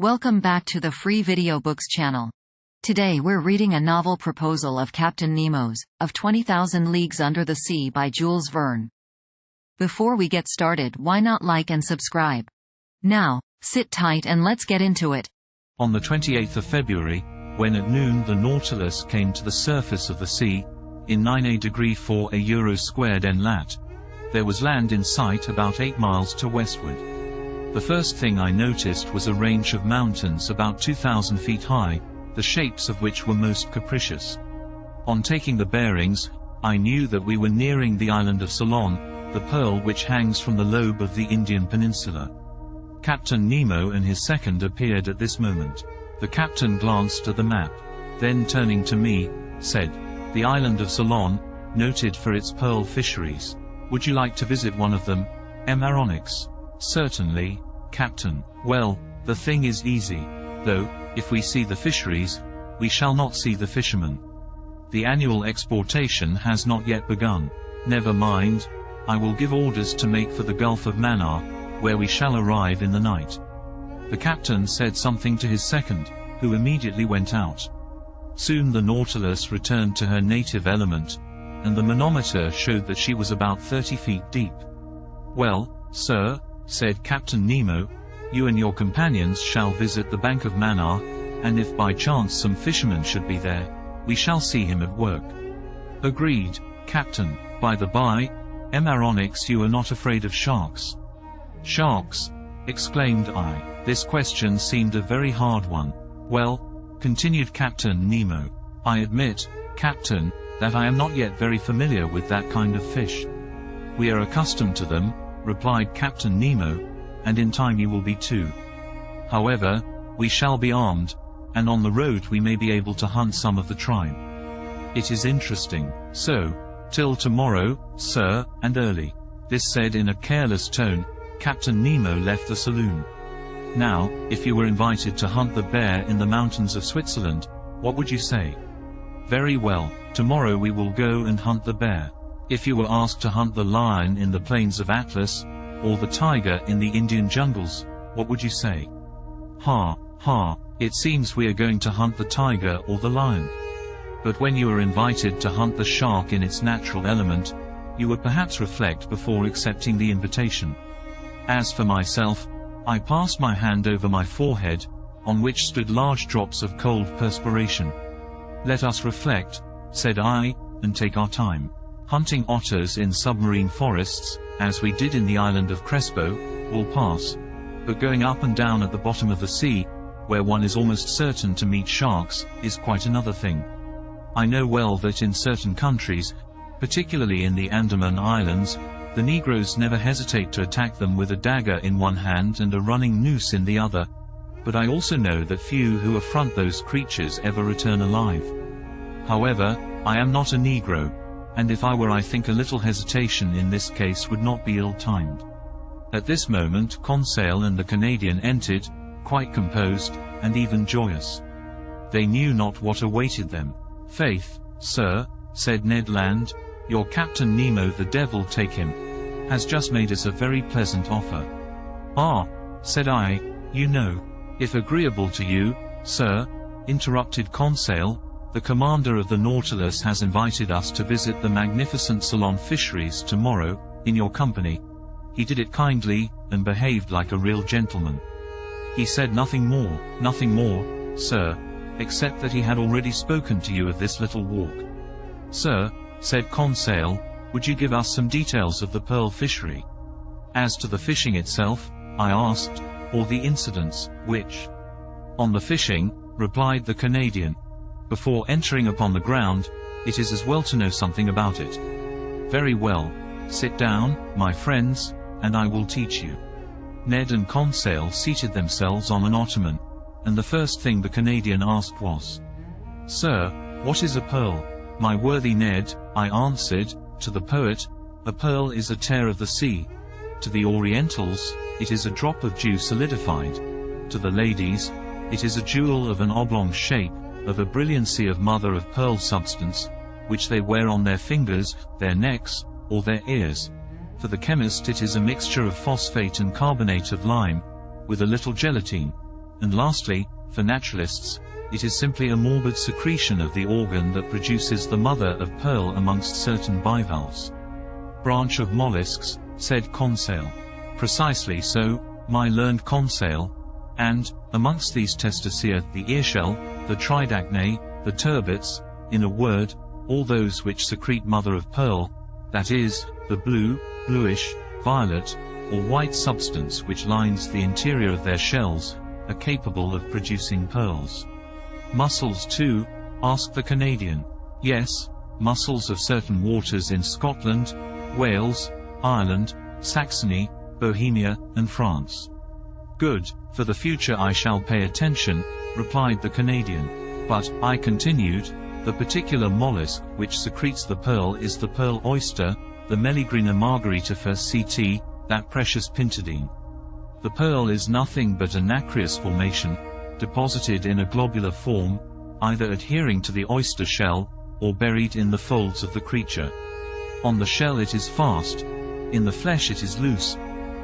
Welcome back to the Free Video Books channel. Today we're reading a novel proposal of Captain Nemo's, of 20,000 Leagues Under the Sea by Jules Verne. Before we get started, why not like and subscribe? Now, sit tight and let's get into it. On the 28th of February, when at noon the Nautilus came to the surface of the sea, in 9°4' N lat, there was land in sight about 8 miles to westward. The first thing I noticed was a range of mountains about 2,000 feet high, the shapes of which were most capricious. On taking the bearings, I knew that we were nearing the island of Ceylon, the pearl which hangs from the lobe of the Indian peninsula. Captain Nemo and his second appeared at this moment. The captain glanced at the map, then turning to me, said, "The island of Ceylon, noted for its pearl fisheries. Would you like to visit one of them, M. Aronnax?" "Certainly, Captain." "Well, the thing is easy, though, if we see the fisheries, we shall not see the fishermen. The annual exportation has not yet begun." "Never mind, I will give orders to make for the Gulf of Mannar, where we shall arrive in the night." The captain said something to his second, who immediately went out. Soon the Nautilus returned to her native element, and the manometer showed that she was about 30 feet deep. "Well, sir," said Captain Nemo, "you and your companions shall visit the bank of Mannar, and if by chance some fisherman should be there, we shall see him at work." "Agreed, Captain. By the by, M. Aronnax, you are not afraid of sharks?" "Sharks?" exclaimed I. This question seemed a very hard one. "Well," continued Captain Nemo, "I admit, Captain, that I am not yet very familiar with that kind of fish." "We are accustomed to them," replied Captain Nemo, "and in time you will be too. However, we shall be armed, and on the road we may be able to hunt some of the tribe. It is interesting. So, till tomorrow, sir, and early." This said in a careless tone, Captain Nemo left the saloon. Now, if you were invited to hunt the bear in the mountains of Switzerland, what would you say? "Very well, tomorrow we will go and hunt the bear." If you were asked to hunt the lion in the plains of Atlas, or the tiger in the Indian jungles, what would you say? "Ha, ha, it seems we are going to hunt the tiger or the lion." But when you are invited to hunt the shark in its natural element, you would perhaps reflect before accepting the invitation. As for myself, I passed my hand over my forehead, on which stood large drops of cold perspiration. "Let us reflect," said I, "and take our time. Hunting otters in submarine forests, as we did in the island of Crespo, will pass. But going up and down at the bottom of the sea, where one is almost certain to meet sharks, is quite another thing. I know well that in certain countries, particularly in the Andaman Islands, the Negroes never hesitate to attack them with a dagger in one hand and a running noose in the other, but I also know that few who affront those creatures ever return alive. However, I am not a Negro, and if I were, I think a little hesitation in this case would not be ill-timed." At this moment Conseil and the Canadian entered, quite composed, and even joyous. They knew not what awaited them. "Faith, sir," said Ned Land, "your Captain Nemo, the devil take him, has just made us a very pleasant offer." "Ah," said I, "you know." "If agreeable to you, sir," interrupted Conseil, "the commander of the Nautilus has invited us to visit the magnificent Ceylon fisheries tomorrow, in your company. He did it kindly, and behaved like a real gentleman. He said nothing more, sir, except that he had already spoken to you of this little walk." "Sir," said Conseil, "would you give us some details of the pearl fishery?" "As to the fishing itself," I asked, "or the incidents, which?" "On the fishing," replied the Canadian. "Before entering upon the ground, it is as well to know something about it." "Very well. Sit down, my friends, and I will teach you." Ned and Conseil seated themselves on an ottoman, and the first thing the Canadian asked was, "Sir, what is a pearl?" "My worthy Ned," I answered, "to the poet, a pearl is a tear of the sea. To the Orientals, it is a drop of dew solidified. To the ladies, it is a jewel of an oblong shape, of a brilliancy of mother-of-pearl substance, which they wear on their fingers, their necks, or their ears. For the chemist it is a mixture of phosphate and carbonate of lime, with a little gelatine, And lastly, for naturalists, it is simply a morbid secretion of the organ that produces the mother of pearl amongst certain bivalves. Branch of mollusks, said Conseil. Precisely so, my learned Conseil. And, amongst these testacea, the earshell, the tridacnae, the turbots, in a word, all those which secrete mother of pearl, that is, the blue, bluish, violet, or white substance which lines the interior of their shells, are capable of producing pearls. Mussels too? Asked the Canadian. Yes, mussels of certain waters in Scotland, Wales, Ireland, Saxony, Bohemia, and France. Good, for the future I shall pay attention, replied the Canadian. But, I continued, the particular mollusk which secretes the pearl is the pearl oyster, the Meleagrina margaritifera CT, that precious pintadine. The pearl is nothing but a nacreous formation, deposited in a globular form, either adhering to the oyster shell, or buried in the folds of the creature. On the shell it is fast, in the flesh it is loose,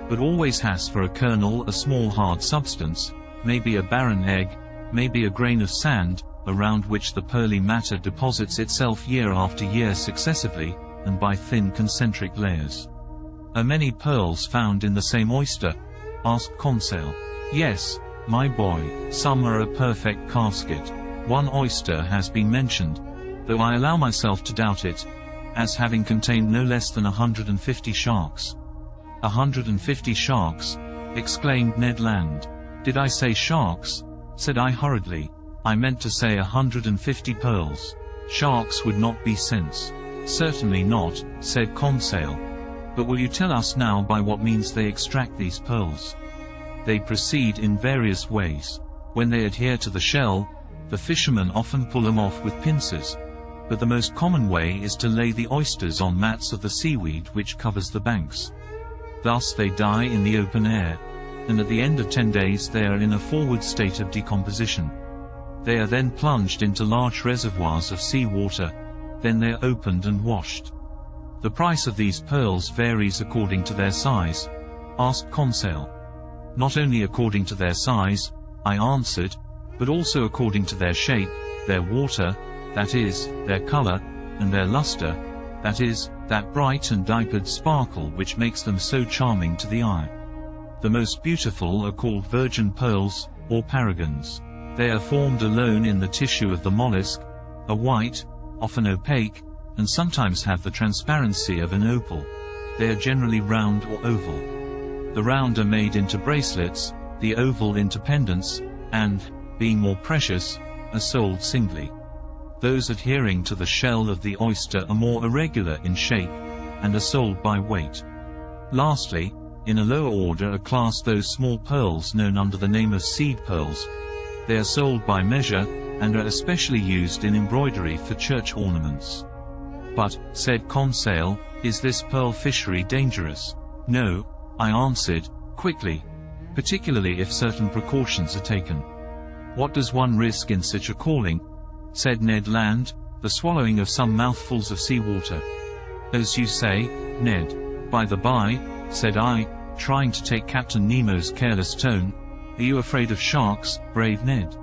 but always has for a kernel a small hard substance, maybe a barren egg, maybe a grain of sand, around which the pearly matter deposits itself year after year successively, and by thin concentric layers. Are many pearls found in the same oyster? Asked Conseil. Yes, my boy, some are a perfect casket. One oyster has been mentioned, though I allow myself to doubt it, as having contained no less than 150 sharks. 150 sharks? Exclaimed Ned Land. Did I say sharks? Said I hurriedly. I meant to say 150 pearls. Sharks would not be sense. Certainly not, said Conseil. But will you tell us now by what means they extract these pearls? They proceed in various ways. When they adhere to the shell, the fishermen often pull them off with pincers. But the most common way is to lay the oysters on mats of the seaweed which covers the banks. Thus they die in the open air, and at the end of 10 days they are in a forward state of decomposition. They are then plunged into large reservoirs of sea water, then they are opened and washed. The price of these pearls varies according to their size, asked Conseil. Not only according to their size, I answered, but also according to their shape, their water, that is, their color, and their luster, that is, that bright and diapered sparkle which makes them so charming to the eye. The most beautiful are called virgin pearls, or paragons. They are formed alone in the tissue of the mollusk, are white, often opaque, and sometimes have the transparency of an opal. They are generally round or oval. The round are made into bracelets, the oval into pendants, and, being more precious, are sold singly. Those adhering to the shell of the oyster are more irregular in shape, and are sold by weight. Lastly, in a lower order are classed those small pearls known under the name of seed pearls. They are sold by measure, and are especially used in embroidery for church ornaments. But, said Conseil, is this pearl fishery dangerous? No, I answered, quickly, particularly if certain precautions are taken. What does one risk in such a calling? Said Ned Land. The swallowing of some mouthfuls of sea water. As you say, Ned. By the by, said I, trying to take Captain Nemo's careless tone, are you afraid of sharks, brave Ned?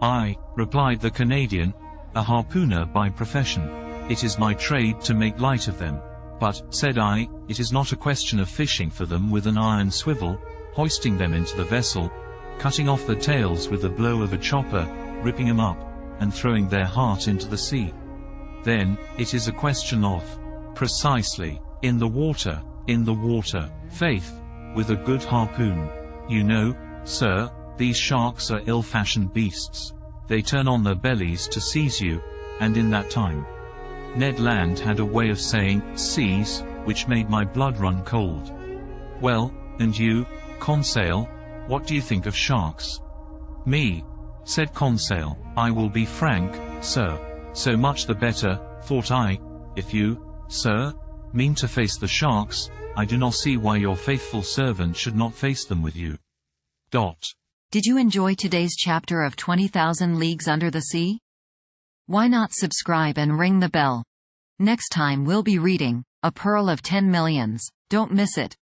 I, replied the Canadian, a harpooner by profession. It is my trade to make light of them. But, said I, it is not a question of fishing for them with an iron swivel, hoisting them into the vessel, cutting off the tails with the blow of a chopper, ripping them up, and throwing their heart into the sea. Then, it is a question of, precisely, in the water, faith, with a good harpoon. You know, sir, these sharks are ill-fashioned beasts. They turn on their bellies to seize you, and in that time. Ned Land had a way of saying, seize, which made my blood run cold. Well, and you, Conseil, what do you think of sharks? Me, said Conseil, I will be frank, sir. So much the better, thought I. If you, sir, mean to face the sharks, I do not see why your faithful servant should not face them with you. Did you enjoy today's chapter of 20,000 Leagues Under the Sea? Why not subscribe and ring the bell? Next time we'll be reading A Pearl of 10 Millions. Don't miss it.